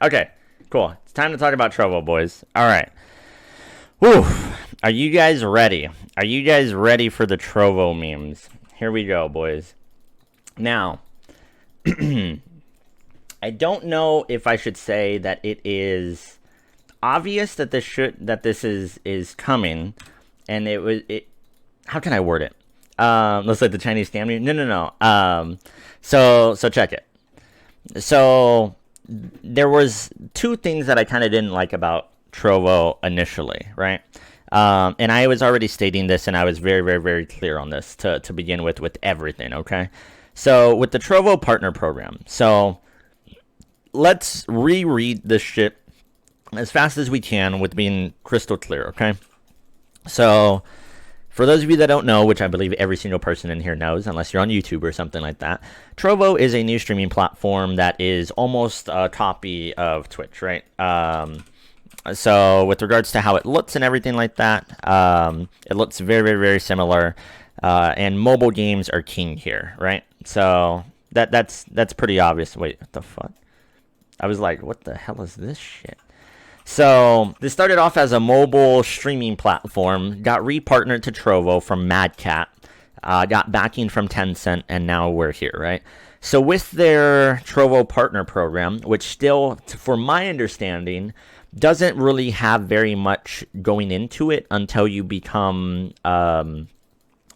Okay, cool. It's time to talk about Trovo, boys. All right. Whew. Are you guys ready? Are you guys ready for the Trovo memes? Here we go, boys. Now, I don't know if I should say that it is obvious that this is coming, and it. How can I word it? Let's like the Chinese scam me. No. So check it. So there was two things that I kind of didn't like about Trovo initially, right? And I was already stating this, and I was very, very, very clear on this to begin with everything, okay? So with the Trovo partner program, so let's reread this shit as fast as we can with being crystal clear, okay? So for those of you that don't know, which I believe every single person in here knows, unless you're on YouTube or something like that, Trovo is a new streaming platform that is almost a copy of Twitch, right? So with regards to how it looks and everything like that, it looks very, very, very similar. And mobile games are king here, right? So that's pretty obvious. Wait, what the fuck? I was like, what the hell is this shit? So this started off as a mobile streaming platform, got repartnered to Trovo from Mad Cat, got backing from Tencent, and now we're here, right? So with their Trovo partner program, which still, for my understanding, doesn't really have very much going into it until you become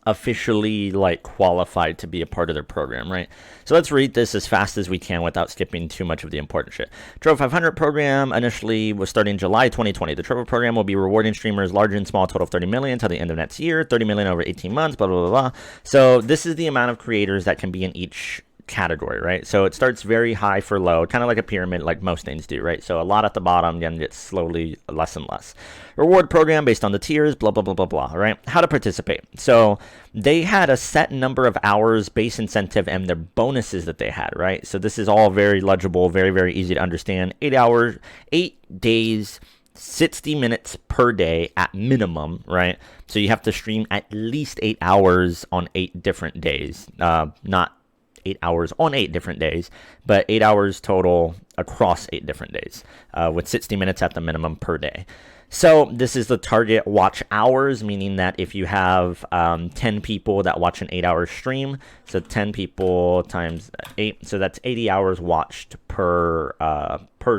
officially like qualified to be a part of their program, right? So let's read this as fast as we can without skipping too much of the important shit. Trovo 500 program initially was starting July 2020. The Trovo program will be rewarding streamers large and small, total of 30 million until the end of next year, 30 million over 18 months, blah, blah, blah, blah. So this is the amount of creators that can be in each category, right? So it starts very high for low, kind of like a pyramid, like most things do, right? So a lot at the bottom, then it's slowly less and less. Reward program based on the tiers, blah, blah, blah, blah, blah, right? How to participate. So they had a set number of hours, base incentive, and the bonuses that they had, right? So this is all very legible, very, very easy to understand. 8 hours, 8 days, 60 minutes per day at minimum, right? So you have to stream at least 8 hours on 8 different days, not 8 hours on 8 different days, but 8 hours total across 8 different days, with 60 minutes at the minimum per day. So this is the target watch hours, meaning that if you have 10 people that watch an 8-hour stream, so 10 people times 8, so that's 80 hours watched per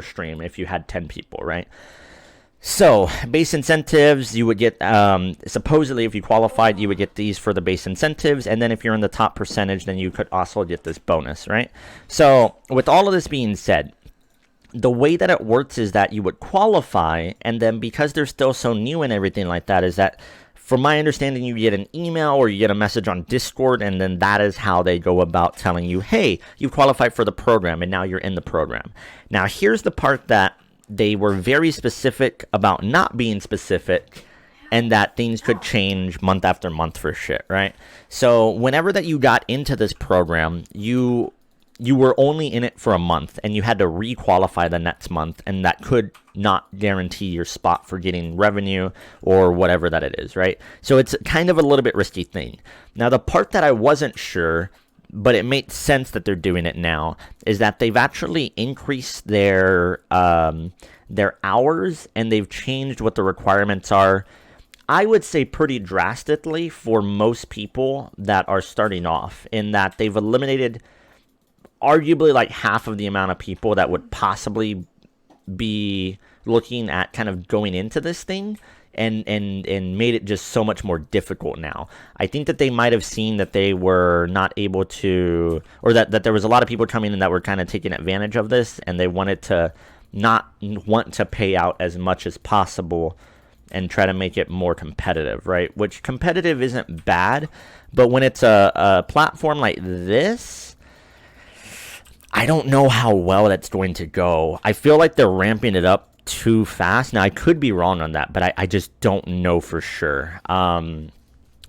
stream if you had 10 people, right? So, base incentives, you would get, supposedly if you qualified, you would get these for the base incentives, and then if you're in the top percentage, then you could also get this bonus, right? So, with all of this being said, the way that it works is that you would qualify, and then because they're still so new and everything like that, is that, from my understanding, you get an email or you get a message on Discord, and then that is how they go about telling you, hey, you've qualified for the program, and now you're in the program. Now, here's the part that they were very specific about not being specific, and that things could change month after month for shit, right? So whenever that you got into this program, you were only in it for a month, and you had to re-qualify the next month, and that could not guarantee your spot for getting revenue or whatever that it is, right? So it's kind of a little bit risky thing. Now, the part that I wasn't sure, but it makes sense that they're doing it now, is that they've actually increased their hours, and they've changed what the requirements are, I would say pretty drastically for most people that are starting off, in that they've eliminated arguably like half of the amount of people that would possibly be looking at kind of going into this thing, and made it just so much more difficult now. I think that they might have seen that they were not able to, or that there was a lot of people coming in that were kind of taking advantage of this, and they wanted to not want to pay out as much as possible and try to make it more competitive, right? Which competitive isn't bad, but when it's a platform like this, I don't know how well that's going to go. I feel like they're ramping it up too fast. Now, I could be wrong on that, but I just don't know for sure.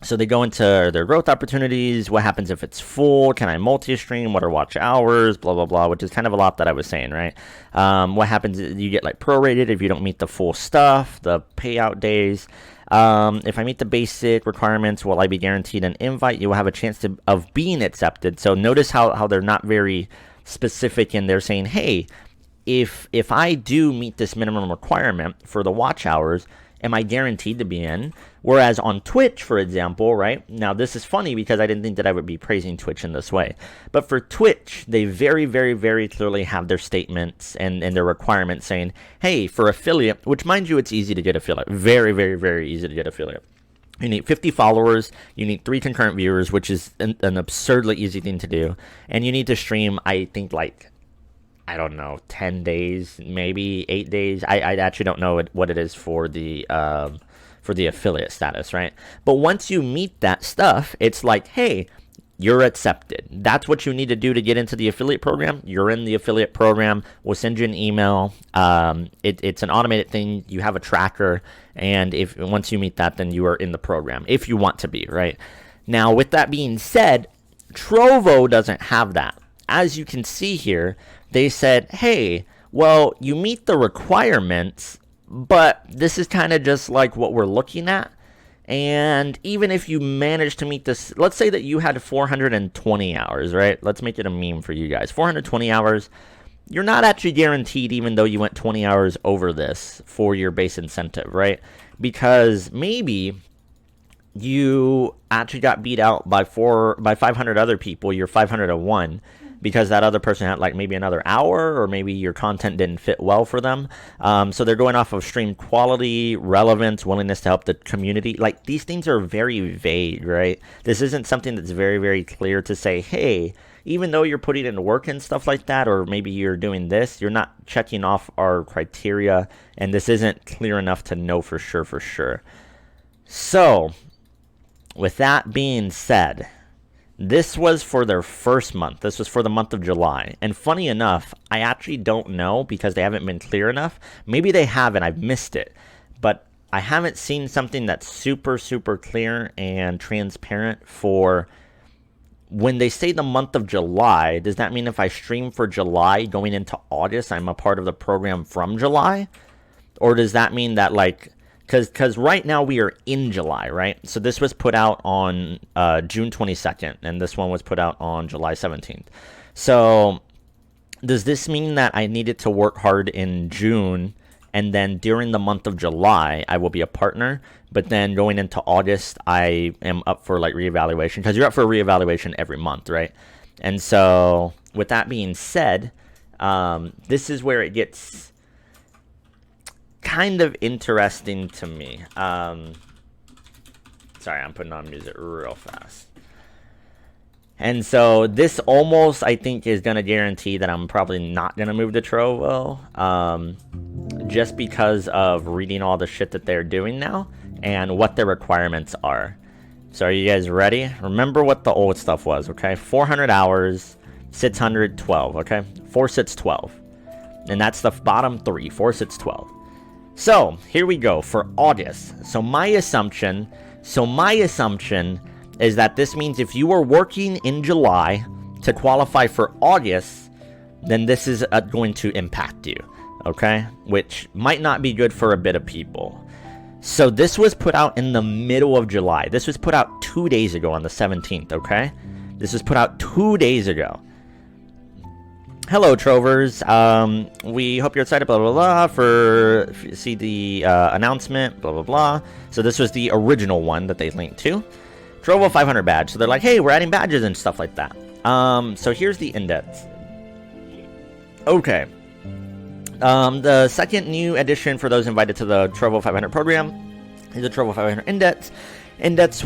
So they go into their growth opportunities. What happens if it's full? Can I multi-stream? What are watch hours? Blah, blah, blah, which is kind of a lot that I was saying, right? What happens is you get like prorated if you don't meet the full stuff, the payout days. If I meet the basic requirements, will I be guaranteed an invite? You will have a chance of being accepted. So notice how they're not very specific in there saying, hey, if I do meet this minimum requirement for the watch hours, am I guaranteed to be in? Whereas on Twitch, for example, right? Now, this is funny because I didn't think that I would be praising Twitch in this way. But for Twitch, they very, very, very clearly have their statements and their requirements saying, hey, for affiliate, which mind you, it's easy to get affiliate. Very, very, very easy to get affiliate. You need 50 followers, you need 3 concurrent viewers, which is an absurdly easy thing to do. And you need to stream, I think, like, I don't know, 10 days, maybe 8 days. I actually don't know what it is for the affiliate status, right? But once you meet that stuff, it's like, hey, you're accepted. That's what you need to do to get into the affiliate program. You're in the affiliate program. We'll send you an email. It's an automated thing. You have a tracker, and if once you meet that, then you are in the program, if you want to be, right? Now, with that being said, Trovo doesn't have that. As you can see here, they said, hey, well, you meet the requirements, but this is kind of just like what we're looking at. And even if you manage to meet this, let's say that you had 420 hours, right? Let's make it a meme for you guys. 420 hours, you're not actually guaranteed even though you went 20 hours over this for your base incentive, right? Because maybe you actually got beat out by 500 other people, you're 501, because that other person had like maybe another hour, or maybe your content didn't fit well for them. So they're going off of stream quality, relevance, willingness to help the community. Like, these things are very vague, right? This isn't something that's very, very clear to say, hey, even though you're putting in work and stuff like that, or maybe you're doing this, you're not checking off our criteria, and this isn't clear enough to know for sure. So, with that being said, this was for their first month. This was for the month of July. And funny enough, I actually don't know because they haven't been clear enough. Maybe they have and I've missed it. But I haven't seen something that's super, super clear and transparent for when they say the month of July. Does that mean if I stream for July going into August, I'm a part of the program from July? Or does that mean that, like, because right now we are in July, right? So this was put out on June 22nd, and this one was put out on July 17th. So does this mean that I needed to work hard in June, and then during the month of July, I will be a partner, but then going into August, I am up for, like, reevaluation? Because you're up for a reevaluation every month, right? And so with that being said, this is where it gets kind of interesting to me. Sorry, I'm putting on music real fast. And so this almost, I think, is going to guarantee that I'm probably not going to move to Trovo, just because of reading all the shit that they're doing now and what their requirements are. So are you guys ready? Remember what the old stuff was, okay? 400 hours, 612, okay? 4, 6, 12. And that's the bottom 3, 4, 6, 12. So, here we go for August. So my assumption is that this means if you are working in July to qualify for August, then this is going to impact you, okay? Which might not be good for a bit of people. So this was put out in the middle of July. This was put out 2 days ago on the 17th, okay? This was put out 2 days ago. Hello, Trovers. We hope you're excited, blah, blah, blah, for see the announcement, blah, blah, blah. So this was the original one that they linked to. Trovo 500 badge. So they're like, hey, we're adding badges and stuff like that. So here's the index. Okay. The second new addition for those invited to the Trovo 500 program is the Trovo 500 index. Index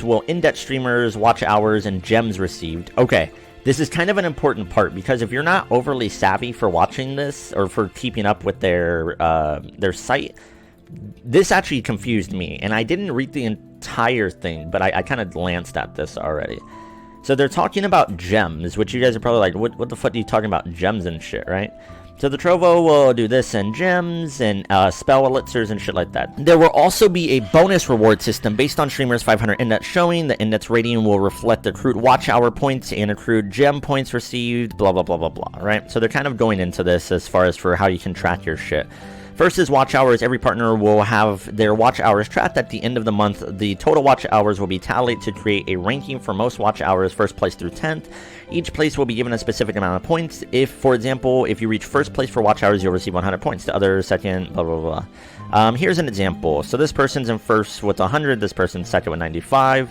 will index streamers, watch hours, and gems received. Okay. This is kind of an important part because if you're not overly savvy for watching this or for keeping up with their site, this actually confused me. And I didn't read the entire thing, but I kind of glanced at this already. So they're talking about gems, which you guys are probably like, what the fuck are you talking about, gems and shit, right? So the Trovo will do this and gems and spell elixirs and shit like that. There will also be a bonus reward system based on streamers' 500 index showing. The index rating will reflect accrued watch hour points and accrued gem points received, blah, blah, blah, blah, blah, right? So they're kind of going into this as far as for how you can track your shit. First is watch hours. Every partner will have their watch hours tracked at the end of the month. The total watch hours will be tallied to create a ranking for most watch hours, first place through 10th. Each place will be given a specific amount of points. If, for example, if you reach first place for watch hours, you'll receive 100 points. The other second, blah, blah, blah. Here's an example. So this person's in first with 100. This person's second with 95.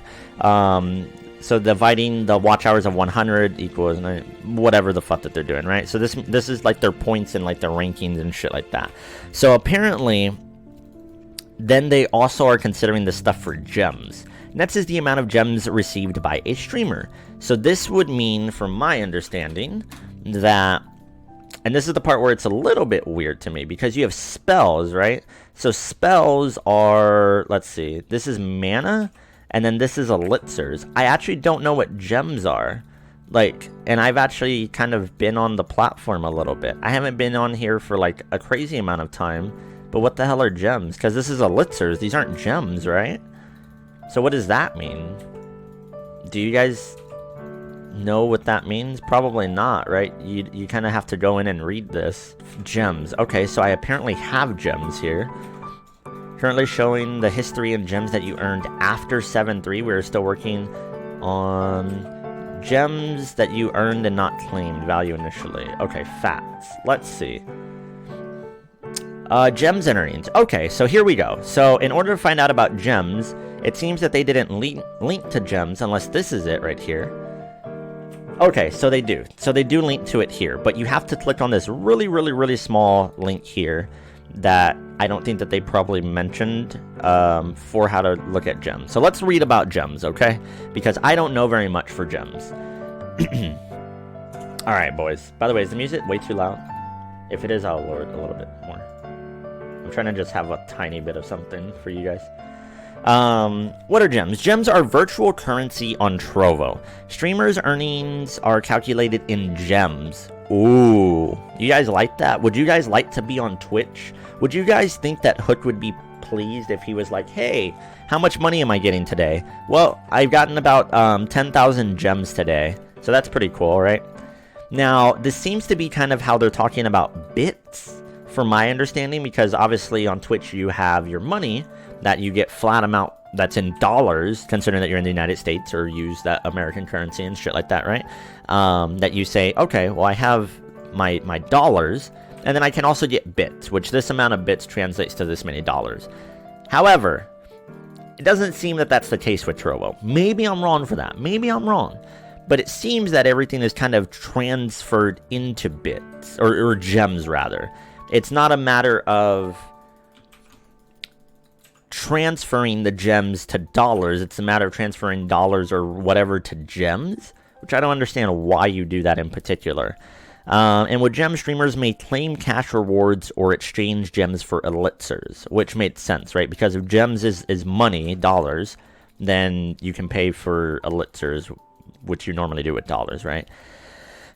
So dividing the watch hours of 100 equals whatever the fuck that they're doing, right? So this is like their points and like their rankings and shit like that. So apparently, then they also are considering this stuff for gems. Next is the amount of gems received by a streamer. So this would mean, from my understanding, that, and this is the part where it's a little bit weird to me, because you have spells, right? So spells are, let's see, this is mana, and then this is elixirs. I actually don't know what gems are. Like, and I've actually kind of been on the platform a little bit. I haven't been on here for like a crazy amount of time. But what the hell are gems? Because this is elixirs. These aren't gems, right? So what does that mean? Do you guys know what that means? Probably not, right? You kind of have to go in and read this. Gems. Okay, so I apparently have gems here. Currently showing the history and gems that you earned after 7.3. We're still working on gems that you earned and not claimed value initially. Okay, facts. Let's see. Gems and earnings. Okay, so here we go. So in order to find out about gems, it seems that they didn't link to gems unless this is it right here. Okay, so they do. So they do link to it here, but you have to click on this really, really, really small link here that I don't think that they probably mentioned for how to look at gems. So let's read about gems, okay? Because I don't know very much for gems. Alright, boys. By the way, is the music way too loud? If it is, I'll lower it a little bit more. I'm trying to just have a tiny bit of something for you guys. What are gems? Gems are virtual currency on Trovo. Streamers' earnings are calculated in gems. Ooh, you guys like that? Would you guys like to be on Twitch? Would you guys think that Hook would be pleased if he was like, hey, how much money am I getting today? Well, I've gotten about 10,000 gems today, so that's pretty cool, right? Now, this seems to be kind of how they're talking about bits, from my understanding, because obviously on Twitch you have your money that you get flat amount that's in dollars, considering that you're in the United States or use that American currency and shit like that, right? That you say, okay, well, I have my dollars, and then I can also get bits, which this amount of bits translates to this many dollars. However, it doesn't seem that that's the case with Trovo. Maybe I'm wrong for that. Maybe I'm wrong. But it seems that everything is kind of transferred into bits, or gems, rather. It's not a matter of transferring the gems to dollars. It's a matter of transferring dollars or whatever to gems, which I don't understand why you do that in particular. And with gem, streamers may claim cash rewards or exchange gems for elixirs, which makes sense, right? Because if gems is money, dollars, then you can pay for elixirs, which you normally do with dollars, right?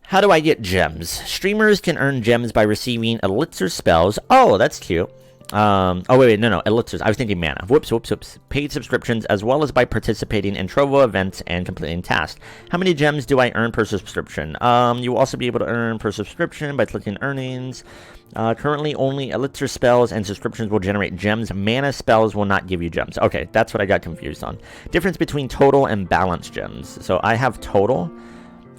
How do I get gems? Streamers can earn gems by receiving elixir spells. Oh, that's cute. No, elixirs. I was thinking mana. Whoops. Paid subscriptions, as well as by participating in Trovo events and completing tasks. How many gems do I earn per subscription? You will also be able to earn per subscription by clicking earnings. Currently, only elixir spells and subscriptions will generate gems. Mana spells will not give you gems. Okay, that's what I got confused on. Difference between total and balance gems. So I have total.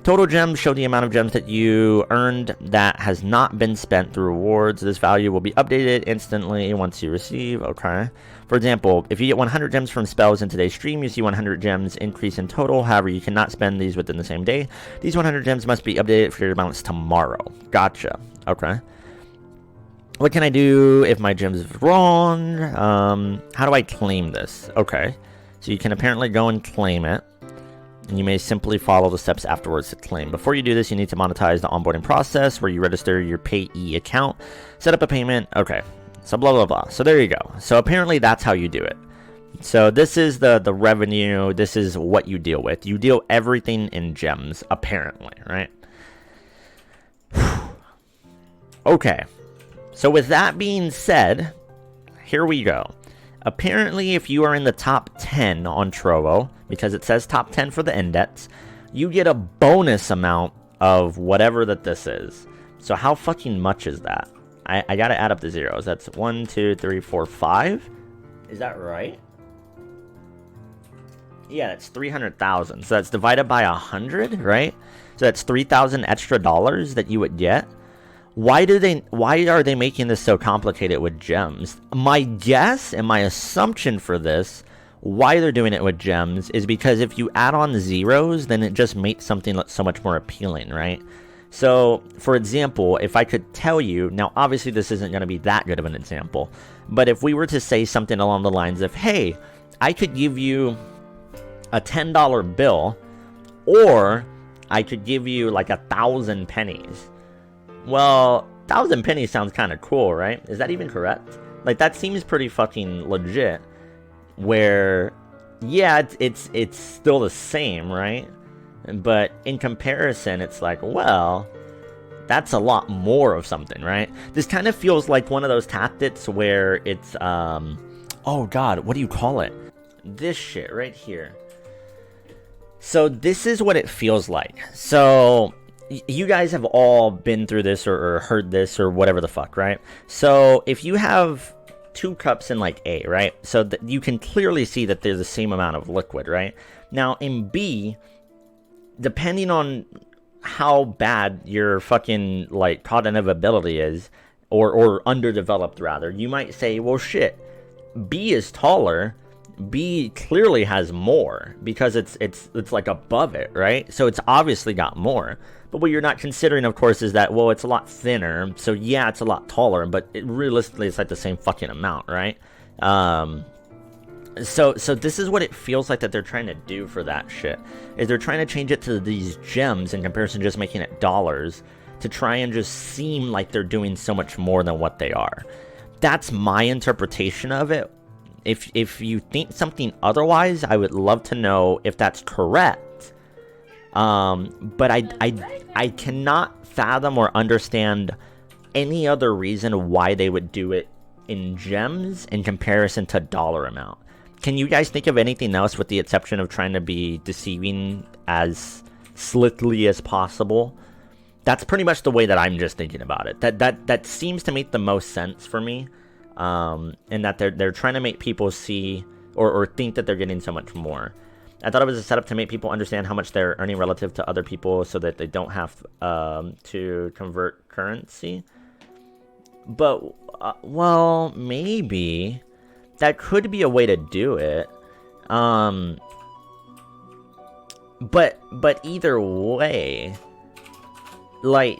Total gems show the amount of gems that you earned that has not been spent through rewards. This value will be updated instantly once you receive. Okay. For example, if you get 100 gems from spells in today's stream, you see 100 gems increase in total. However, you cannot spend these within the same day. These 100 gems must be updated for your balance tomorrow. Gotcha. Okay. What can I do if my gems is wrong? How do I claim this? Okay. So you can apparently go and claim it. And you may simply follow the steps afterwards to claim. Before you do this, you need to monetize the onboarding process where you register your payee account, set up a payment. Okay, so blah, blah, blah. So there you go. So apparently that's how you do it. So this is the revenue. This is what you deal with. You deal everything in gems, apparently, right? Okay, so with that being said, here we go. Apparently, if you are in the top 10 on Trovo, because it says top 10 for the index, you get a bonus amount of whatever that this is. So how fucking much is that? I gotta add up the zeros. That's 1, 2, 3, 4, 5. Is that right? Yeah, that's 300,000. So that's divided by 100, right? So that's 3,000 extra dollars that you would get. Why are they making this so complicated with gems? My guess and my assumption for this, why they're doing it with gems, is because if you add on zeros, then it just makes something look so much more appealing, right? So, for example, if I could tell you, now obviously this isn't going to be that good of an example, but if we were to say something along the lines of, hey, I could give you a $10 bill, or I could give you like 1,000 pennies. Well, 1,000 pennies sounds kind of cool, right? Is that even correct? Like, that seems pretty fucking legit. Where, yeah, it's still the same, right? But in comparison, it's like, well, that's a lot more of something, right? This kind of feels like one of those tactics where it's, oh god, what do you call it? This shit right here. So this is what it feels like. So you guys have all been through this or heard this or whatever the fuck, right? So if you have 2 cups in like A, right? So you can clearly see that there's the same amount of liquid, right? Now in B, depending on how bad your fucking like cognitive ability is, or underdeveloped rather, you might say, well shit, B is taller. B clearly has more because it's like above it, right? So it's obviously got more. But what you're not considering, of course, is that, well, it's a lot thinner. So yeah, it's a lot taller, but realistically, it's like the same fucking amount, right? So this is what it feels like that they're trying to do for that shit. Is they're trying to change it to these gems in comparison to just making it dollars to try and just seem like they're doing so much more than what they are. That's my interpretation of it. If you think something otherwise, I would love to know if that's correct. But I cannot fathom or understand any other reason why they would do it in gems in comparison to dollar amount. Can you guys think of anything else with the exception of trying to be deceiving as slickly as possible? That's pretty much the way that I'm just thinking about it. That seems to make the most sense for me. And that they're trying to make people see or think that they're getting so much more. I thought it was a setup to make people understand how much they're earning relative to other people so that they don't have to convert currency. But, well, maybe that could be a way to do it. But either way, like,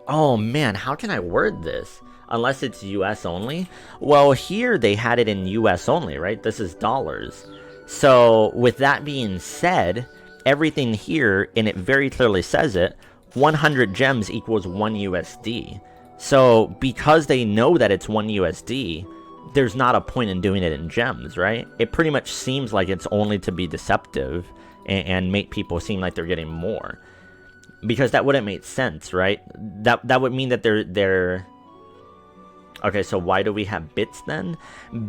oh man, how can I word this? Unless it's US only? Well, here they had it in US only, right? This is dollars. So, with that being said, everything here, and it very clearly says it, 100 gems equals 1 USD. So, because they know that it's 1 USD, there's not a point in doing it in gems, right? It pretty much seems like it's only to be deceptive and make people seem like they're getting more. Because that wouldn't make sense, right? That would mean that they're... Okay, so why do we have bits then?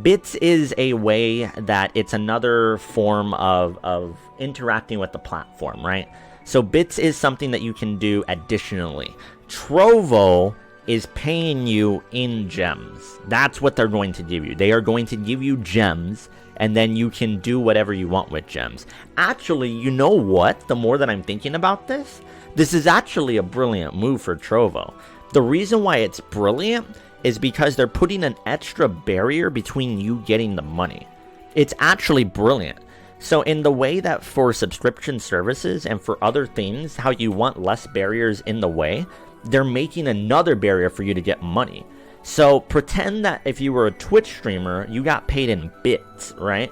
Bits is a way that it's another form of interacting with the platform, right? So bits is something that you can do additionally. Trovo is paying you in gems. That's what they're going to give you. They are going to give you gems, and then you can do whatever you want with gems. Actually, you know what? The more that I'm thinking about this is actually a brilliant move for Trovo. The reason why it's brilliant is because they're putting an extra barrier between you getting the money. It's actually brilliant. So in the way that for subscription services and for other things, how you want less barriers in the way, they're making another barrier for you to get money. So pretend that if you were a Twitch streamer, you got paid in bits, right?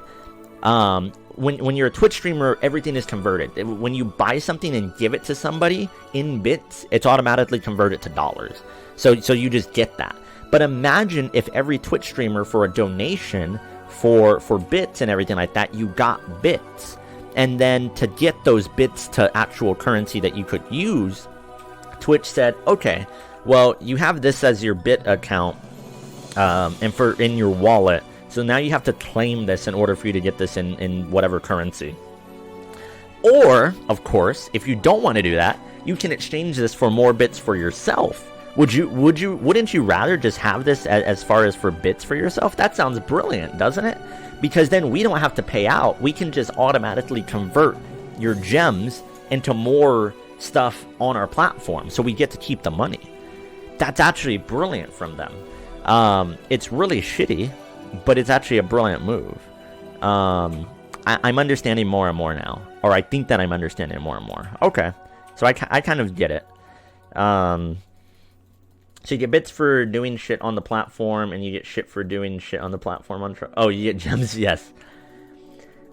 When you're a Twitch streamer, everything is converted. When you buy something and give it to somebody in bits, it's automatically converted to dollars. So you just get that. But imagine if every Twitch streamer for a donation for bits and everything like that, you got bits. And then to get those bits to actual currency that you could use, Twitch said, okay, well, you have this as your bit account and in your wallet. So now you have to claim this in order for you to get this in whatever currency. Or, of course, if you don't want to do that, you can exchange this for more bits for yourself, Wouldn't you rather just have this as far as for bits for yourself? That sounds brilliant, doesn't it? Because then we don't have to pay out. We can just automatically convert your gems into more stuff on our platform, so we get to keep the money. That's actually brilliant from them. It's really shitty, but it's actually a brilliant move. I'm understanding more and more now, or I think that I'm understanding more and more. Okay, so I kind of get it. So you get bits for doing shit on the platform, and you get shit for doing shit on the platform on oh, you get gems, yes.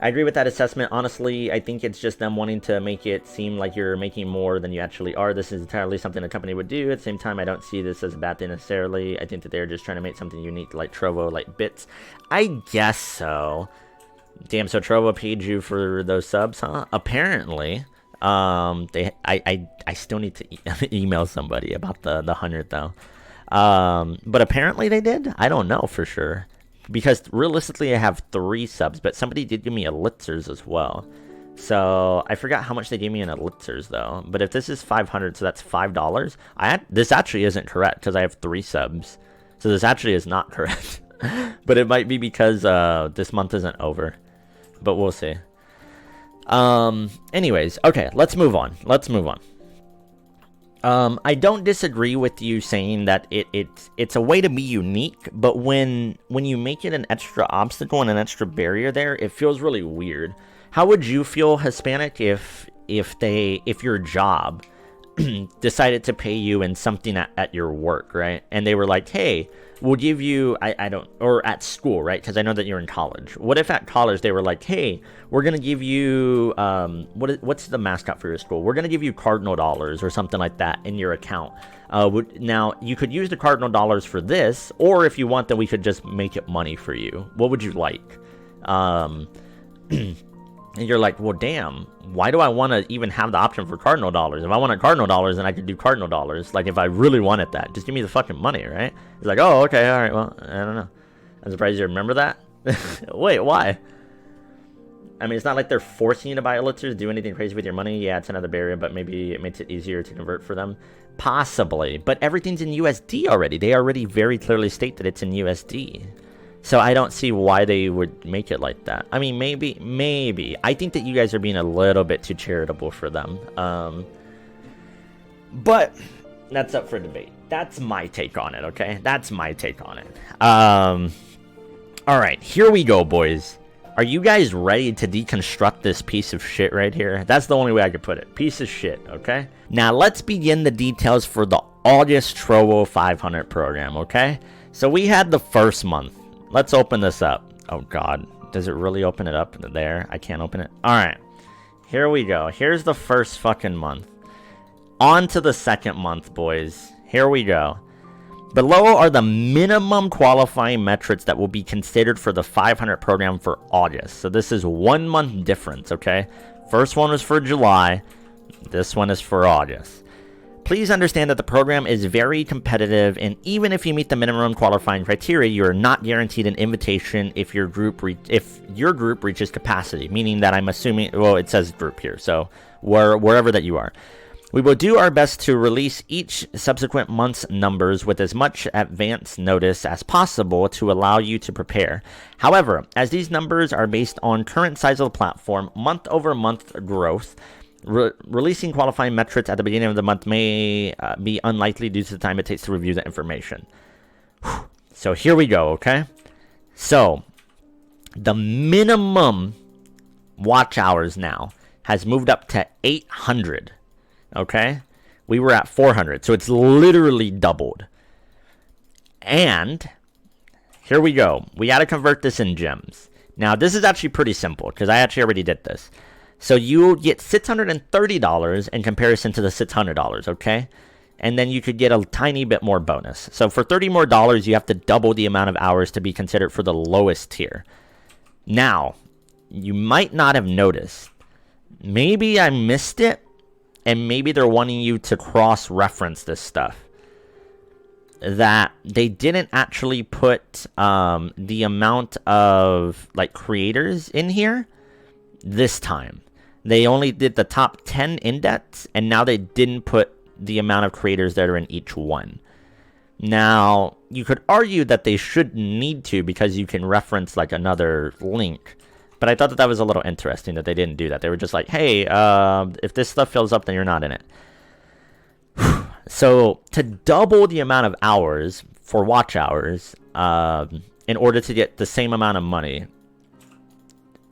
I agree with that assessment. Honestly, I think it's just them wanting to make it seem like you're making more than you actually are. This is entirely something a company would do. At the same time, I don't see this as a bad thing necessarily. I think that they're just trying to make something unique like Trovo, like bits. I guess so. Damn, so Trovo paid you for those subs, huh? Apparently. I still need to email somebody about the 100 though. But apparently they did. I don't know for sure, because realistically I have 3 subs, but somebody did give me elixirs as well. So I forgot how much they gave me in elixirs though. But if this is 500, so that's $5. This actually isn't correct because I have 3 subs. So this actually is not correct. But it might be because this month isn't over. But we'll see. Anyways, okay, let's move on. I don't disagree with you saying that it's a way to be unique, but when you make it an extra obstacle and an extra barrier there, it feels really weird. How would you feel, Hispanic, if your job decided to pay you in something at your work, right? And they were like, hey, we'll give you, or at school, right? Because I know that you're in college. What if at college they were like, hey, we're going to give you, what's the mascot for your school? We're going to give you Cardinal dollars or something like that in your account. Now, you could use the Cardinal dollars for this, or if you want, then we could just make it money for you. What would you like? And you're like, well, damn, why do I want to even have the option for Cardinal dollars? If I wanted Cardinal dollars, then I could do Cardinal dollars. Like, if I really wanted that, just give me the fucking money, right? It's like, oh, okay, all right, well, I don't know. I'm surprised you remember that. Wait, why? I mean, it's not like they're forcing you to buy elixirs, do anything crazy with your money. Yeah, it's another barrier, but maybe it makes it easier to convert for them. Possibly, but everything's in USD already. They already very clearly state that it's in USD. So I don't see why they would make it like that. I mean, maybe. I think that you guys are being a little bit too charitable for them. But that's up for debate. That's my take on it, okay? That's my take on it. All right, here we go, boys. Are you guys ready to deconstruct this piece of shit right here? That's the only way I could put it. Piece of shit, okay? Now, let's begin the details for the August Trovo 500 program, okay? So we had the first month. Let's open this up. Oh, God. Does it really open it up there? I can't open it. All right. Here we go. Here's the first fucking month. On to the second month, boys. Here we go. Below are the minimum qualifying metrics that will be considered for the 500 program for August. So this is 1 month difference, okay? First one was for July. This one is for August. Please understand that the program is very competitive, and even if you meet the minimum qualifying criteria, you are not guaranteed an invitation if your group reaches capacity. Meaning that I'm assuming, well, it says group here, so wherever that you are. We will do our best to release each subsequent month's numbers with as much advance notice as possible to allow you to prepare. However, as these numbers are based on current size of the platform, month-over-month growth, releasing qualifying metrics at the beginning of the month may be unlikely due to the time it takes to review the information. So here we go, okay? So, the minimum watch hours now has moved up to 800, okay? We were at 400, so it's literally doubled. And, here we go. We got to convert this in gems. Now, this is actually pretty simple, because I actually already did this. So you get $630 in comparison to the $600, okay? And then you could get a tiny bit more bonus. So for $30 more, you have to double the amount of hours to be considered for the lowest tier. Now, you might not have noticed. Maybe I missed it, and maybe they're wanting you to cross-reference this stuff. That they didn't actually put the amount of creators in here this time. They only did the top 10 index, and now they didn't put the amount of creators that are in each one. Now, you could argue that they shouldn't need to because you can reference like another link. But I thought that that was a little interesting that they didn't do that. They were just like, hey, if this stuff fills up, then you're not in it. So to double the amount of hours for watch hours in order to get the same amount of money,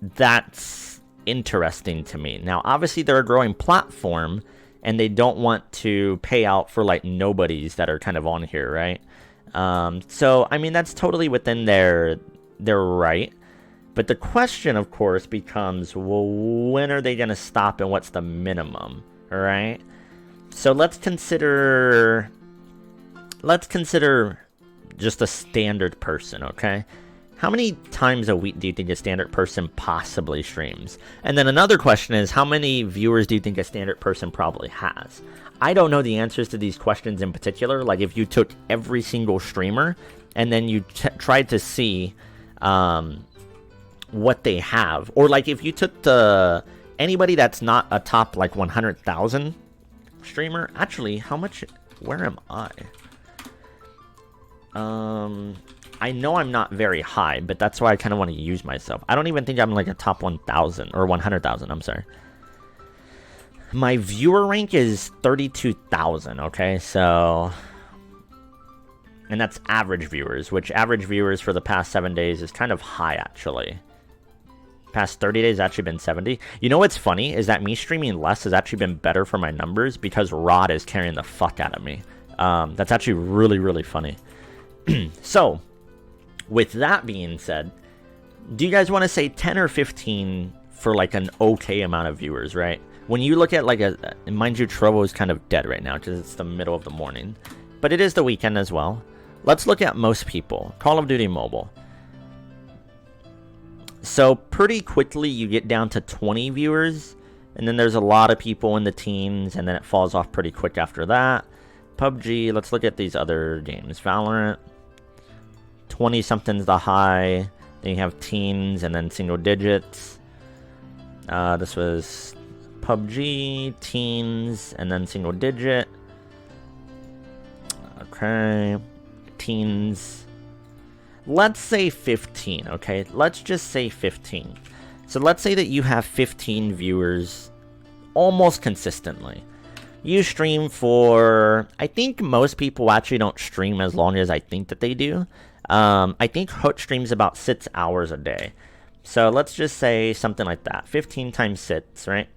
that's interesting to me. Now, obviously, they're a growing platform, and they don't want to pay out for like nobodies that are kind of on here, right? So I mean, that's totally within their right. But the question, of course, becomes, well, when are they going to stop, and what's the minimum, all right? So let's consider just a standard person, okay? How many times a week do you think a standard person possibly streams? And then another question is, how many viewers do you think a standard person probably has? I don't know the answers to these questions in particular. Like, if you took every single streamer and then you tried to see what they have, or like if you took anybody that's not a top like 100,000 streamer. Actually, how much? Where am I? I know I'm not very high, but that's why I kind of want to use myself. I don't even think I'm like a top 1,000 or 100,000. I'm sorry. My viewer rank is 32,000. Okay, so, and that's average viewers, which average viewers for the past 7 days is kind of high actually. Past 30 days actually been 70. You know what's funny is that me streaming less has actually been better for my numbers because Rod is carrying the fuck out of me. That's actually really, really funny. So, with that being said, do you guys want to say 10 or 15 for like an okay amount of viewers, right? When you look at like mind you, Trovo is kind of dead right now because it's the middle of the morning, but it is the weekend as well. Let's look at most people. Call of Duty Mobile. So pretty quickly you get down to 20 viewers, and then there's a lot of people in the teens, and then it falls off pretty quick after that. PUBG, let's look at these other games. Valorant, 20 something's the high, then you have teens and then single digits. This was PUBG, teens, and then single digit. Okay, teens. Let's say 15, okay? Let's just say 15. So let's say that you have 15 viewers almost consistently. You stream for, I think most people actually don't stream as long as I think that they do. I think Hook streams about 6 hours a day. So let's just say something like that. 15 times 6, right?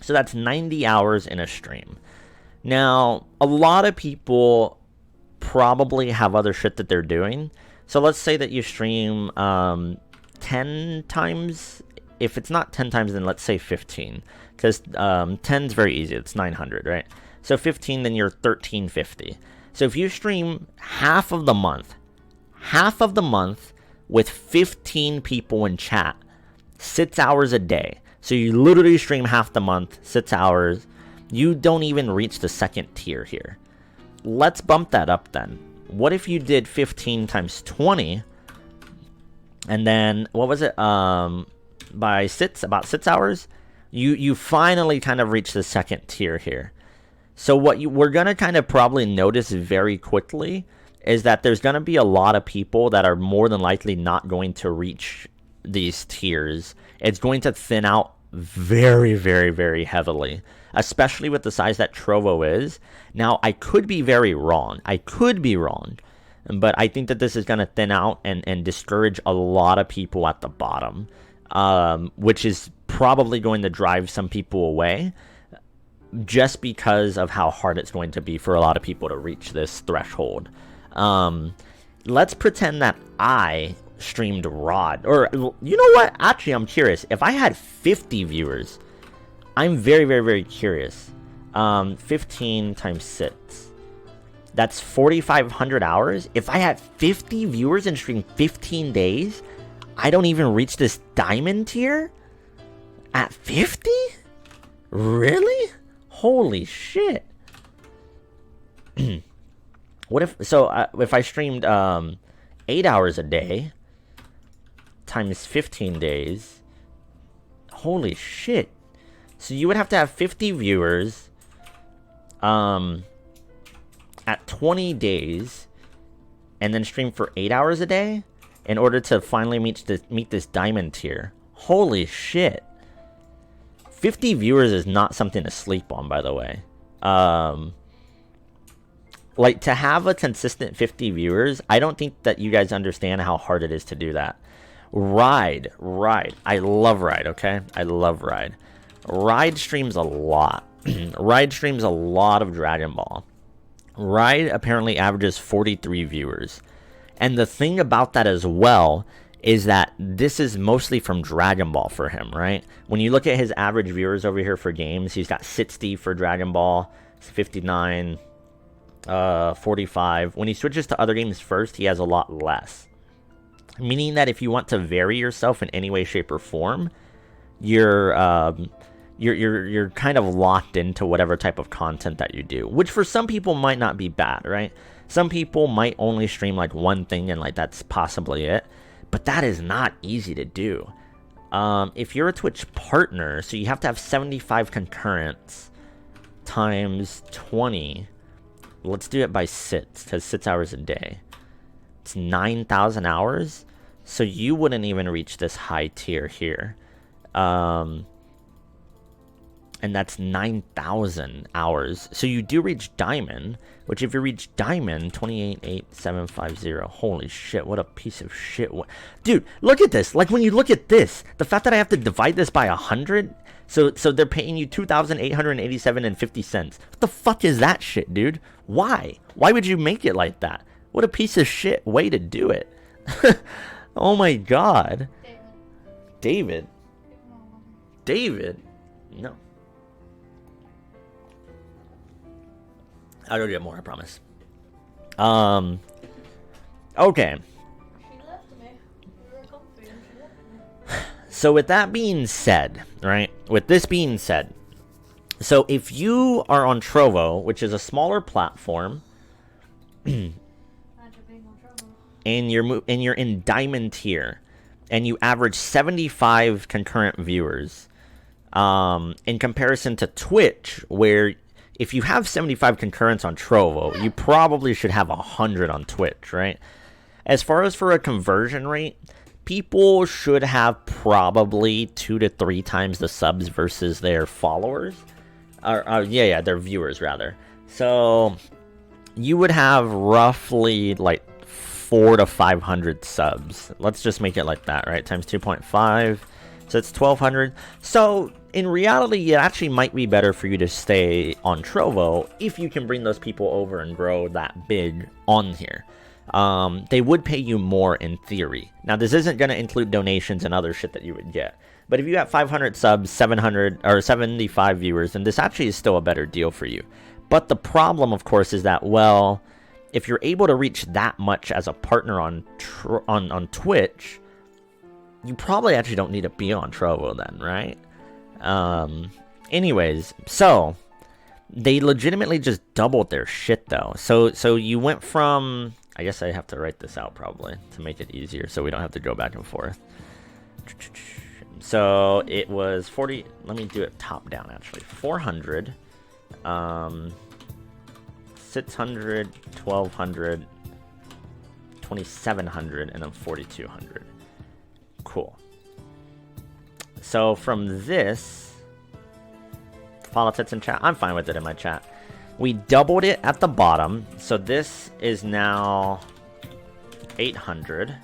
So that's 90 hours in a stream. Now, a lot of people probably have other shit that they're doing. So let's say that you stream 10 times. If it's not 10 times, then let's say 15. Because 10 is very easy. It's 900, right? So 15, then you're 1350. So if you stream half of the month with 15 people in chat, 6 hours a day. So you literally stream half the month, 6 hours. You don't even reach the second tier here. Let's bump that up then. What if you did 15 times 20, and then, what was it, by about 6 hours, you finally kind of reach the second tier here. So what we're going to kind of probably notice very quickly is that there's going to be a lot of people that are more than likely not going to reach these tiers. It's going to thin out very, very, very heavily, especially with the size that Trovo is. Now, I could be very wrong. But I think that this is going to thin out and discourage a lot of people at the bottom, which is probably going to drive some people away just because of how hard it's going to be for a lot of people to reach this threshold. Let's pretend that I streamed Rod, or you know what? Actually, I'm curious. If I had 50 viewers, I'm very, very, very curious. 15 times 6. That's 4,500 hours. If I had 50 viewers and streamed 15 days, I don't even reach this diamond tier? At 50? Really? Holy shit. What if, so if I streamed 8 hours a day times 15 days, holy shit. So you would have to have 50 viewers, at 20 days and then stream for 8 hours a day in order to finally meet this diamond tier. Holy shit. 50 viewers is not something to sleep on, by the way. Like, to have a consistent 50 viewers, I don't think that you guys understand how hard it is to do that. Ride. I love Ride, okay? I love Ride. Ride streams a lot. Ride streams a lot of Dragon Ball. Ride apparently averages 43 viewers. And the thing about that as well is that this is mostly from Dragon Ball for him, right? When you look at his average viewers over here for games, he's got 60 for Dragon Ball, 59, 45. When he switches to other games first, he has a lot less. Meaning that if you want to vary yourself in any way, shape, or form, you're kind of locked into whatever type of content that you do, which for some people might not be bad, right? Some people might only stream like one thing and like that's possibly it, but that is not easy to do. If you're a Twitch partner, so you have to have 75 concurrents times 20. Let's do it by sits, because 6 hours a day. It's 9,000 hours, so you wouldn't even reach this high tier here. And that's 9,000 hours. So you do reach Diamond, which if you reach Diamond, 28,8750. Holy shit, what a piece of shit. Dude, look at this. Like, when you look at this, the fact that I have to divide this by 100, so they're paying you 2,887.50 cents. What the fuck is that shit, dude? Why? Why would you make it like that? What a piece of shit way to do it. Oh my god. David? No. I'll go get more, I promise. Okay. So with that being said, right? With this being said, so if you are on Trovo, which is a smaller platform, and you're in Diamond tier, and you average 75 concurrent viewers, in comparison to Twitch, where if you have 75 concurrents on Trovo, you probably should have 100 on Twitch, right? As far as for a conversion rate, people should have probably 2 to 3 times the subs versus their followers. Their viewers, rather. So you would have roughly like 400 to 500 subs. Let's just make it like that, right? Times 2.5. So it's 1,200. So in reality, it actually might be better for you to stay on Trovo if you can bring those people over and grow that big on here. They would pay you more in theory. Now, this isn't going to include donations and other shit that you would get. But if you got 500 subs, 700 or 75 viewers, then this actually is still a better deal for you. But the problem, of course, is that, well, if you're able to reach that much as a partner on Twitch, you probably actually don't need to be on Trovo then, right? Anyways, so they legitimately just doubled their shit though. So you went from, I guess I have to write this out probably to make it easier so we don't have to go back and forth. So it was 40, let me do it top down actually. 400, 600, 1,200, 2,700, and then 4,200. Cool. So from this, follow tits in chat. I'm fine with it in my chat. We doubled it at the bottom. So this is now 800.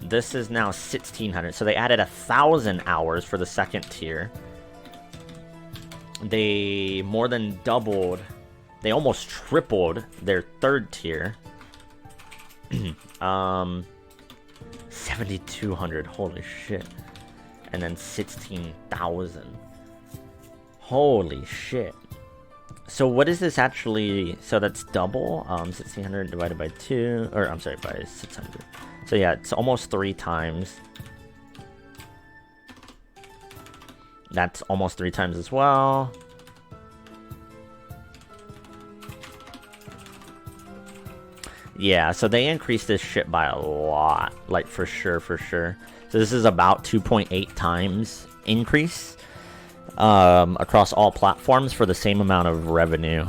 This is now 1,600. So they added 1,000 hours for the second tier. They more than doubled. They almost tripled their third tier. 7,200. Holy shit. And then 16,000. Holy shit. So what is this actually? So that's double. 1,600 divided by 2. Or I'm sorry, by 600. So yeah, it's almost 3 times. That's almost 3 times as well. Yeah, so they increased this shit by a lot. Like, for sure, for sure. So this is about 2.8 times increase across all platforms for the same amount of revenue.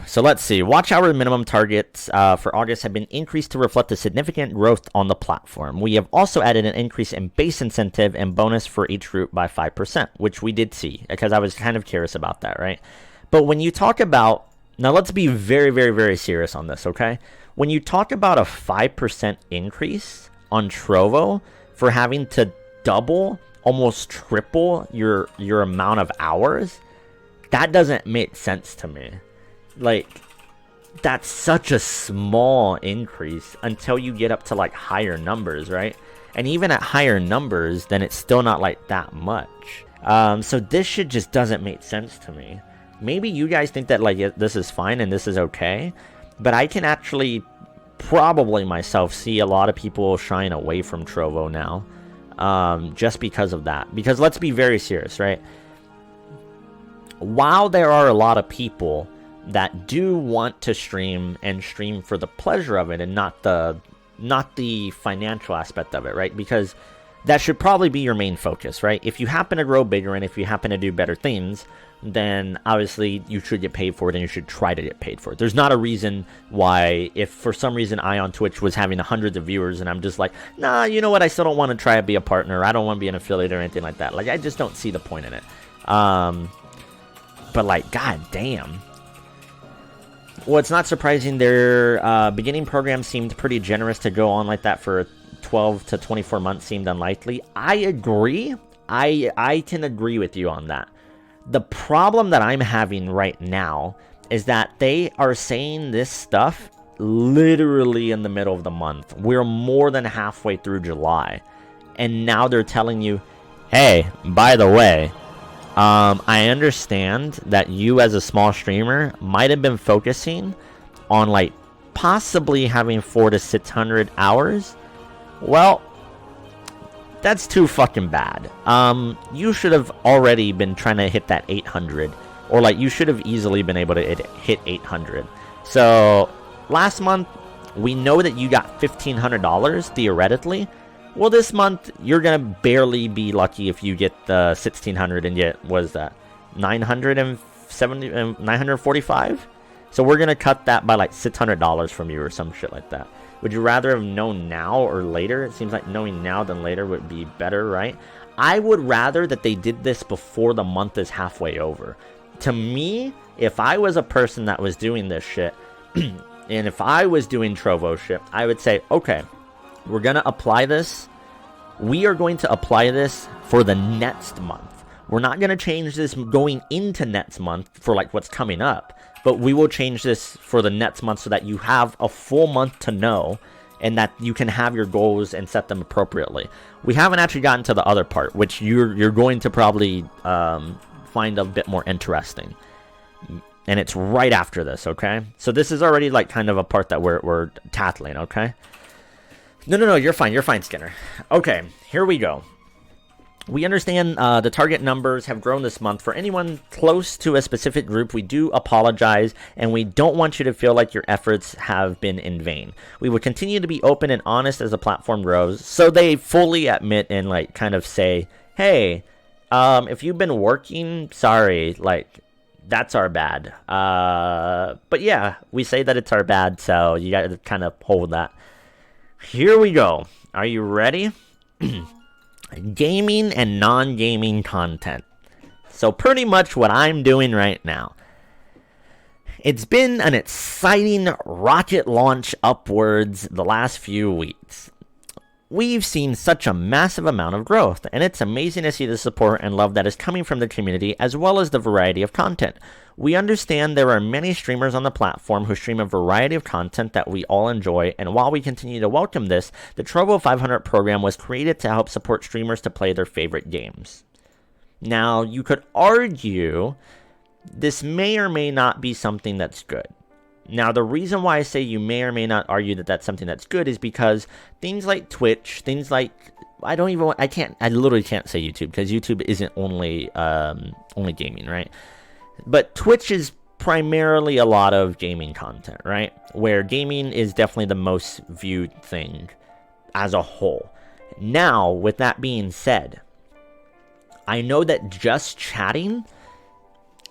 So let's see. Watch hour minimum targets for August have been increased to reflect the significant growth on the platform. We have also added an increase in base incentive and bonus for each group by 5%, which we did see because I was kind of curious about that, right? But when you talk about, now let's be very, very, very serious on this, okay? When you talk about a 5% increase on Trovo for having to double, almost triple your amount of hours, that doesn't make sense to me. Like, that's such a small increase until you get up to like higher numbers, right? And even at higher numbers, then it's still not like that much. So this shit just doesn't make sense to me. Maybe you guys think that like this is fine and this is okay, but I can actually probably myself see a lot of people shying away from Trovo now, just because of that. Because let's be very serious, right? While there are a lot of people that do want to stream and stream for the pleasure of it and not the financial aspect of it, right? Because that should probably be your main focus, right? If you happen to grow bigger and if you happen to do better things, then obviously you should get paid for it and you should try to get paid for it. There's not a reason why, if for some reason I on Twitch was having hundreds of viewers and I'm just like, nah, you know what, I still don't want to try to be a partner, I don't want to be an affiliate or anything like that. Like, I just don't see the point in it. But like, god damn. Well, it's not surprising their beginning program seemed pretty generous. To go on like that for 12 to 24 months seemed unlikely. I agree. I can agree with you on that. The problem that I'm having right now is that they are saying this stuff literally in the middle of the month. We're more than halfway through July. And now they're telling you, hey, by the way, I understand that you as a small streamer might have been focusing on like possibly having 400 to 600 hours. Well, that's too fucking bad. You should have already been trying to hit that 800, or like you should have easily been able to hit 800. So last month we know that you got $1,500 theoretically. Well, this month, you're going to barely be lucky if you get the 1,600 and get, what is that, 945? So we're going to cut that by like $600 from you or some shit like that. Would you rather have known now or later? It seems like knowing now than later would be better, right? I would rather that they did this before the month is halfway over. To me, if I was a person that was doing this shit, and if I was doing Trovo shit, I would say, okay, we're going to apply this. We are going to apply this for the next month. We're not going to change this going into next month for like what's coming up. But we will change this for the next month so that you have a full month to know and that you can have your goals and set them appropriately. We haven't actually gotten to the other part, which you're going to probably find a bit more interesting. And it's right after this, okay? So this is already like kind of a part that we're tackling, okay? No, you're fine, Skinner. Okay, here we go. We understand the target numbers have grown this month. For anyone close to a specific group, we do apologize, and we don't want you to feel like your efforts have been in vain. We will continue to be open and honest as the platform grows, so they fully admit and like kind of say, hey, if you've been working, sorry, like, that's our bad. But yeah, we say that it's our bad, so you got to kind of hold that. Here we go. Are you ready? Gaming and non-gaming content. So pretty much what I'm doing right now. It's been an exciting rocket launch upwards the last few weeks. We've seen such a massive amount of growth, and it's amazing to see the support and love that is coming from the community, as well as the variety of content. We understand there are many streamers on the platform who stream a variety of content that we all enjoy, and while we continue to welcome this, the Trovo 500 program was created to help support streamers to play their favorite games. Now, you could argue this may or may not be something that's good. Now, the reason why I say you may or may not argue that that's something that's good is because things like Twitch, things like, I literally can't say YouTube, because YouTube isn't only gaming, right? But Twitch is primarily a lot of gaming content, right? Where gaming is definitely the most viewed thing as a whole. Now, with that being said, I know that just chatting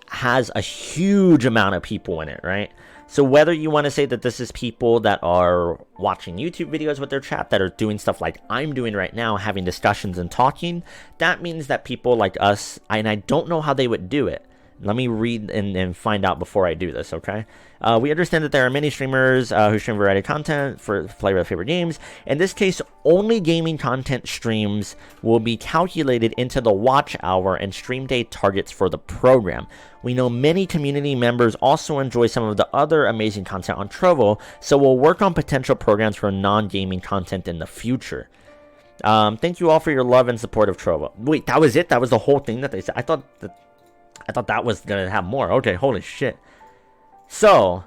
has a huge amount of people in it, right? So whether you want to say that this is people that are watching YouTube videos with their chat, that are doing stuff like I'm doing right now, having discussions and talking, that means that people like us, and I don't know how they would do it. Let me read and find out before I do this, okay? We understand that there are many streamers who stream variety of content for play their favorite games. In this case, only gaming content streams will be calculated into the watch hour and stream day targets for the program. We know many community members also enjoy some of the other amazing content on Trovo, so we'll work on potential programs for non-gaming content in the future. Thank you all for your love and support of Trovo. Wait, that was it? That was the whole thing that they said? I thought that was gonna have more. Okay, holy shit. So,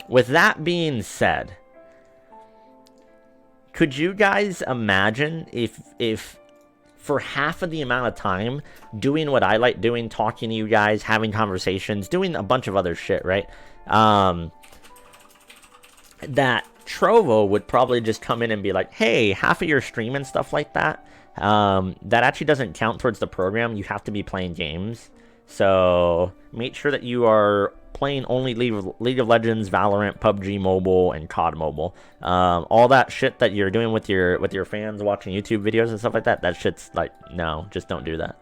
with that being said, could you guys imagine if for half of the amount of time doing what I like doing, talking to you guys, having conversations, doing a bunch of other shit, right? That Trovo would probably just come in and be like, hey, half of your stream and stuff like that, that actually doesn't count towards the program. You have to be playing games. So make sure that you are playing only League of Legends, Valorant, PUBG Mobile, and COD Mobile. All that shit that you're doing with your fans watching YouTube videos and stuff like that, that shit's like, no, just don't do that.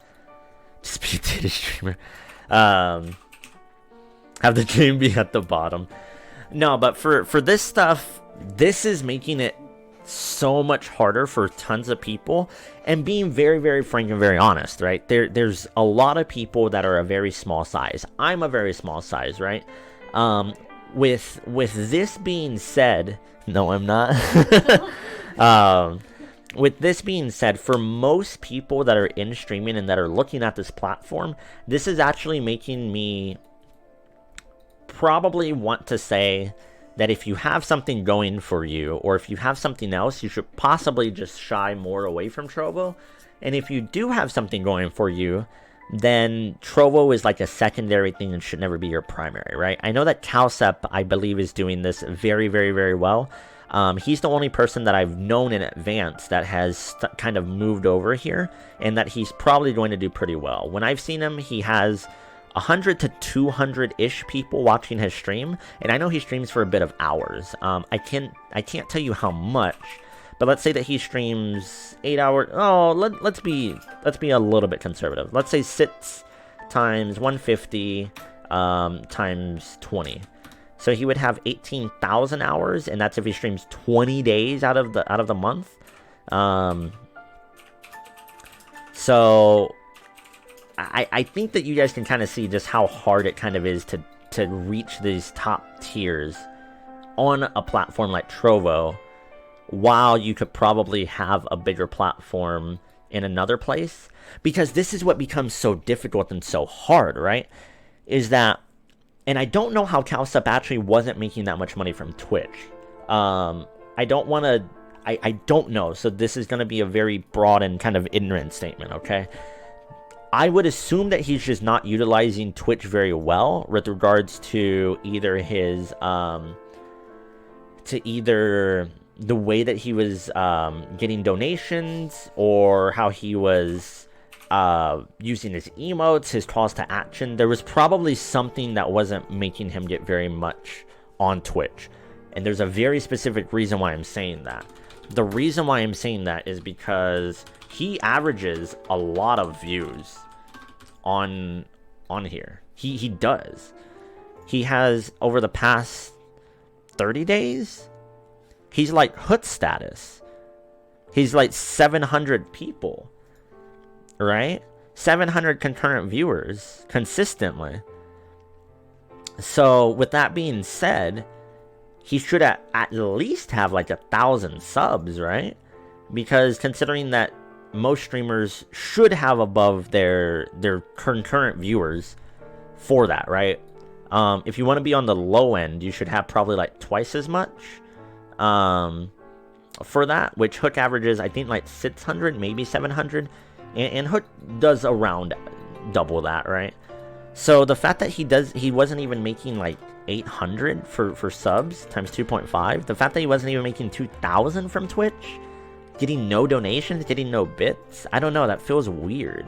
Just be a data streamer. Have the game be at the bottom. No, but for this stuff, this is making it so much harder for tons of people, and being very, very frank and very honest, right? There's a lot of people that are a very small size. I'm a very small size, right? With this being said, no, I'm not. With this being said, for most people that are in streaming and that are looking at this platform, this is actually making me probably want to say that if you have something going for you, or if you have something else, you should possibly just shy more away from Trovo. And if you do have something going for you, then Trovo is like a secondary thing and should never be your primary, right? I know that Calcep, I believe, is doing this very, very, very well. He's the only person that I've known in advance that has kind of moved over here, and that he's probably going to do pretty well. When I've seen him, he has 100 to 200-ish people watching his stream, and I know he streams for a bit of hours. I can't tell you how much, but let's say that he streams 8 hours. Oh, let's be a little bit conservative. Let's say 6 times 150 times 20. So he would have 18,000 hours, and that's if he streams 20 days out of the month. So I think that you guys can kind of see just how hard it kind of is to reach these top tiers on a platform like Trovo, while you could probably have a bigger platform in another place. Because this is what becomes so difficult and so hard, right? Is that, and I don't know how Calcep actually wasn't making that much money from Twitch. I don't know. So this is going to be a very broad and kind of ignorant statement, okay? I would assume that he's just not utilizing Twitch very well with regards to either his, either the way that he was getting donations, or how he was using his emotes, his calls to action. There was probably something that wasn't making him get very much on Twitch. And there's a very specific reason why I'm saying that. The reason why I'm saying that is because he averages a lot of views on here. He does. He has, over the past 30 days, he's like Hoot status. He's like 700 people, right? 700 concurrent viewers consistently. So with that being said, he should at least have like 1,000 subs, right? Because considering that most streamers should have above their concurrent viewers for that, right? If you want to be on the low end, you should have probably like twice as much for that, which Hook averages, I think, like 600, maybe 700, and Hook does around double that, right? So the fact that he wasn't even making like 800 for subs times 2.5, the fact that he wasn't even making 2,000 from Twitch, getting no donations, getting no bits, I don't know, that feels weird.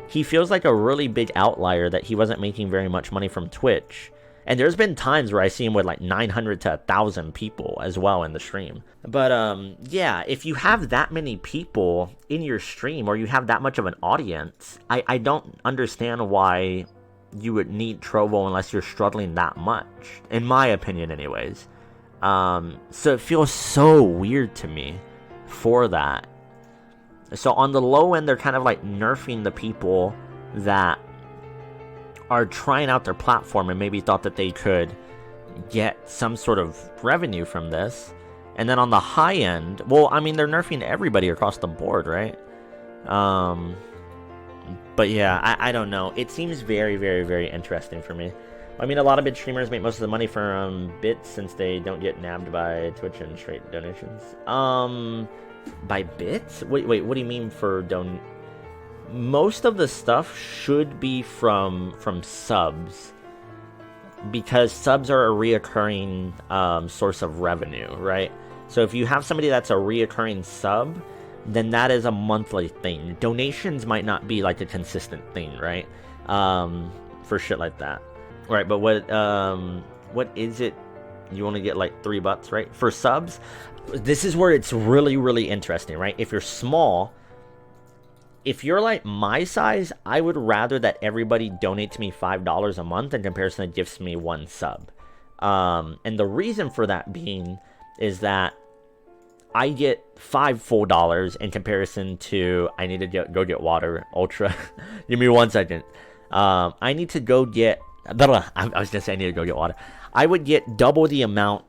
He feels like a really big outlier that he wasn't making very much money from Twitch, And there's been times where I see him with like 900 to 1,000 people as well in the stream. But yeah, if you have that many people in your stream, or you have that much of an audience, I don't understand why you would need Trovo unless you're struggling that much, in my opinion anyways. So it feels so weird to me for that. So on the low end, they're kind of like nerfing the people that are trying out their platform and maybe thought that they could get some sort of revenue from this. And then on the high end, well, I mean, they're nerfing everybody across the board, right? But yeah, I don't know. It seems very, very, very interesting for me. I mean, a lot of bit streamers make most of the money from bits since they don't get nabbed by Twitch and straight donations. By bits? Wait, what do you mean for most of the stuff should be from subs, because subs are a reoccurring source of revenue, right? So if you have somebody that's a reoccurring sub, then that is a monthly thing. Donations might not be like a consistent thing, right? For shit like that, right? But what is it? You only get like $3, right? For subs, this is where it's really, really interesting, right? If you're small, if you're like my size, I would rather that everybody donate to me $5 a month in comparison to gifts me 1 sub. And the reason for that being is that I get $5 full in comparison to, I need to go get water, Ultra. Give me 1 second. I need to go get, I was gonna say I need to go get water. I would get double the amount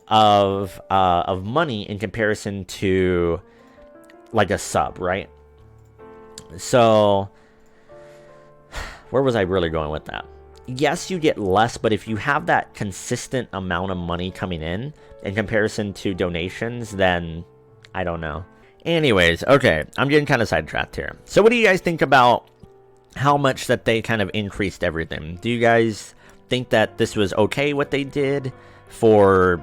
of money in comparison to like a sub, right? So, where was I really going with that? Yes, you get less, but if you have that consistent amount of money coming in comparison to donations, then I don't know. Anyways, okay, I'm getting kind of sidetracked here. So what do you guys think about how much that they kind of increased everything? Do you guys think that this was okay what they did for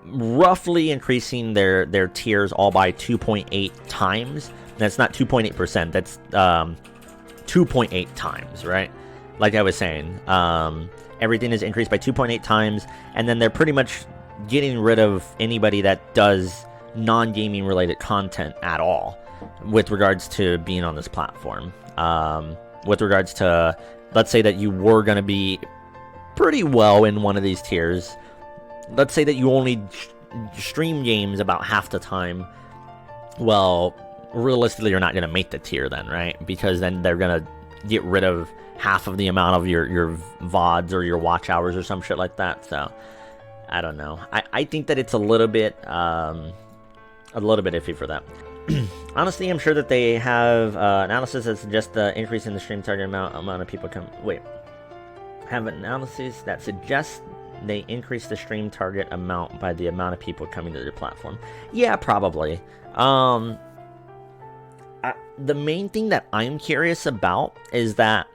roughly increasing their tiers all by 2.8 times? That's not 2.8%, that's 2.8 times, right? Like I was saying, everything is increased by 2.8 times, and then they're pretty much getting rid of anybody that does non-gaming related content at all with regards to being on this platform. With regards to, let's say that you were going to be pretty well in one of these tiers. Let's say that you only stream games about half the time. Well, realistically, you're not going to make the tier then, right? Because then they're going to get rid of half of the amount of your VODs or your watch hours or some shit like that. So, I don't know. I think that it's a little bit iffy for that. Honestly, I'm sure that they have analysis that suggests the increase in the stream target amount of people come. Wait, have an analysis that suggests they increase the stream target amount by the amount of people coming to their platform. Yeah, probably. The main thing that I'm curious about is that,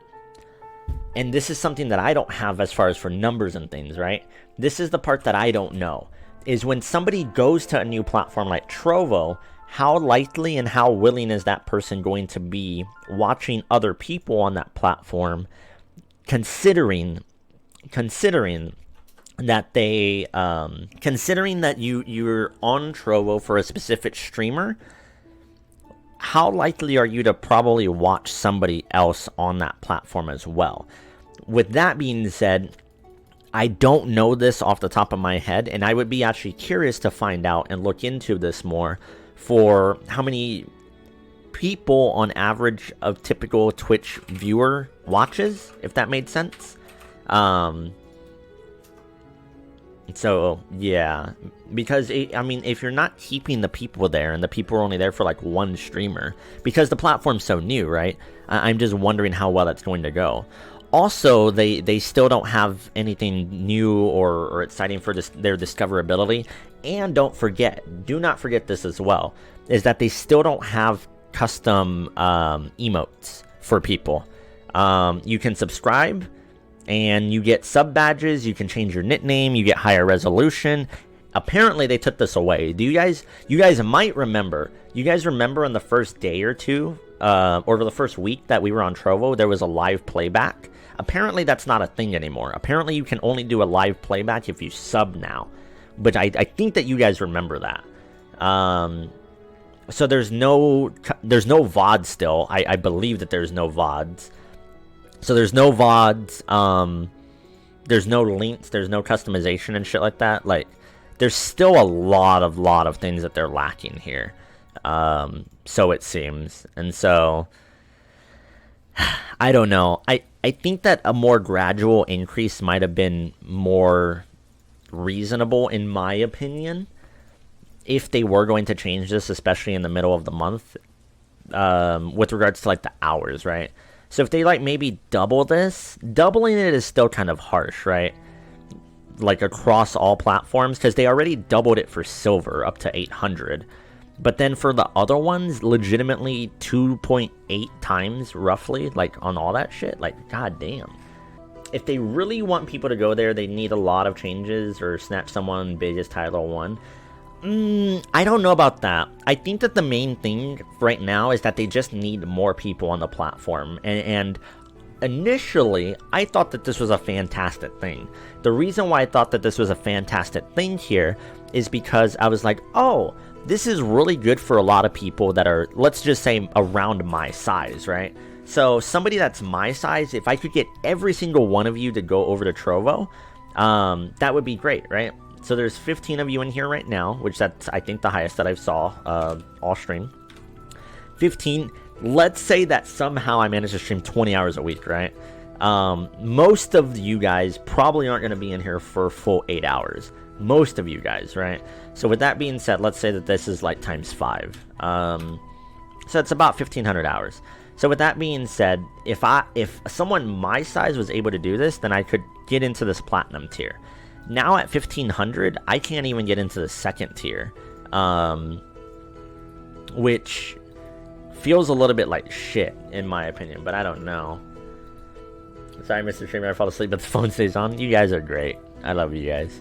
and this is something that I don't have as far as for numbers and things, right? This is the part that I don't know, is when somebody goes to a new platform like Trovo, how likely and how willing is that person going to be watching other people on that platform, considering that they considering that you're on Trovo for a specific streamer. How likely are you to probably watch somebody else on that platform as well? With that being said, I don't know this off the top of my head, and I would be actually curious to find out and look into this more for how many people on average of typical Twitch viewer watches, if that made sense. So, yeah, because, I mean, if you're not keeping the people there, and the people are only there for, like, one streamer, because the platform's so new, right? I'm just wondering how well that's going to go. Also, they still don't have anything new or exciting for their discoverability. And do not forget this as well, is that they still don't have custom emotes for people. You can subscribe, and you get sub badges, you can change your nickname, you get higher resolution. Apparently they took this away. You guys might remember, on the first day or two, or the first week that we were on Trovo, there was a live playback. Apparently that's not a thing anymore. Apparently you can only do a live playback if you sub now. But I think that you guys remember that. So there's no VOD still. I believe that there's no VODs. So there's no VODs. There's no links. There's no customization and shit like that. Like, there's still a lot of things that they're lacking here. So it seems. And so, I don't know. I think that a more gradual increase might have been more reasonable, in my opinion, if they were going to change this, especially in the middle of the month, with regards to, like, the hours, right? So if they, like, maybe double this, doubling it is still kind of harsh, right? Like, across all platforms, because they already doubled it for silver up to 800. But then for the other ones, legitimately 2.8 times, roughly, like, on all that shit. Like, goddamn. If they really want people to go there, they need a lot of changes, or snatch someone big as Title 1. I don't know about that. I think that the main thing right now is that they just need more people on the platform. And initially, I thought that this was a fantastic thing. The reason why I thought that this was a fantastic thing here is because I was like, oh, this is really good for a lot of people that are, let's just say, around my size, right? So somebody that's my size, if I could get every single one of you to go over to Trovo, that would be great, right? So there's 15 of you in here right now, which that's, I think, the highest that I saw all stream. 15. Let's say that somehow I managed to stream 20 hours a week, right? Most of you guys probably aren't going to be in here for a full 8 hours. Most of you guys, right? So with that being said, let's say that this is like times 5. So it's about 1,500 hours. So with that being said, if someone my size was able to do this, then I could get into this platinum tier. Now at 1,500, I can't even get into the second tier, which feels a little bit like shit, in my opinion, but I don't know. Sorry, Mr. Streamer, I fall asleep, but the phone stays on. You guys are great. I love you guys.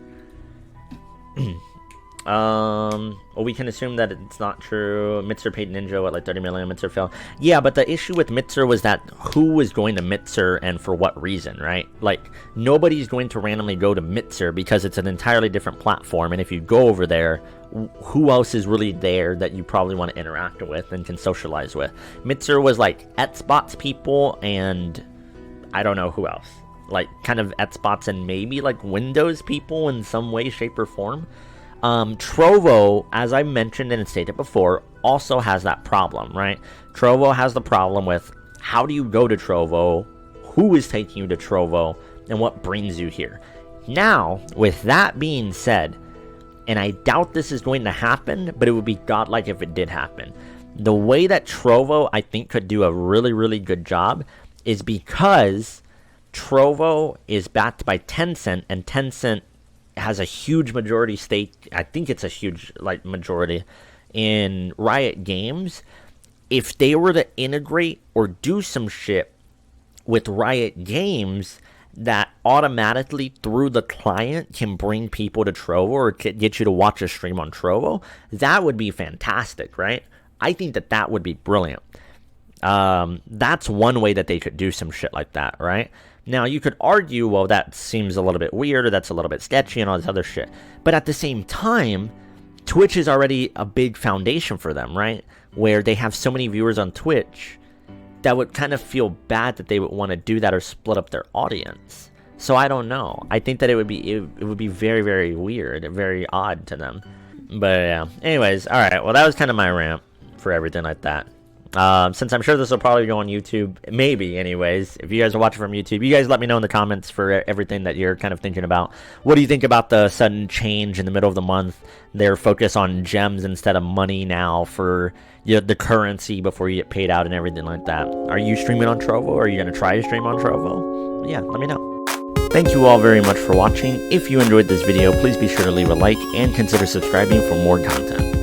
Well, we can assume that it's not true. Mitzer paid Ninja what, like 30 million. Mitzer fell. Yeah, but the issue with Mitzer was that who was going to Mitzer and for what reason, right? Like, nobody's going to randomly go to Mitzer because it's an entirely different platform, and if you go over there, who else is really there that you probably want to interact with and can socialize with? Mitzer was like Xbox people and I don't know who else. Like, kind of Xbox and maybe like Windows people in some way, shape, or form. Trovo, as I mentioned and stated before, also has that problem, right? Trovo has the problem with how do you go to Trovo, who is taking you to Trovo, and what brings you here. Now, with that being said, and I doubt this is going to happen, but it would be godlike if it did happen. The way that Trovo, I think, could do a really, really good job is because Trovo is backed by Tencent, and Tencent has a huge majority stake. I think it's a huge majority in Riot Games. If they were to integrate or do some shit with Riot Games that automatically through the client can bring people to Trovo or get you to watch a stream on Trovo, that would be fantastic, right? I think that that would be brilliant. That's one way that they could do some shit like that, right? Now, you could argue, well, that seems a little bit weird, or that's a little bit sketchy, and all this other shit. But at the same time, Twitch is already a big foundation for them, right? Where they have so many viewers on Twitch that would kind of feel bad that they would want to do that or split up their audience. So I don't know. I think that it would be very, very weird, very odd to them. But yeah. Anyways, all right. Well, that was kind of my rant for everything like that. Since I'm sure this will probably go on YouTube, maybe anyways, if you guys are watching from YouTube, you guys let me know in the comments for everything that you're kind of thinking about. What do you think about the sudden change in the middle of the month? Their focus on gems instead of money now for the currency before you get paid out and everything like that. Are you streaming on Trovo, or are you going to try to stream on Trovo? Yeah, let me know. Thank you all very much for watching. If you enjoyed this video, please be sure to leave a like and consider subscribing for more content.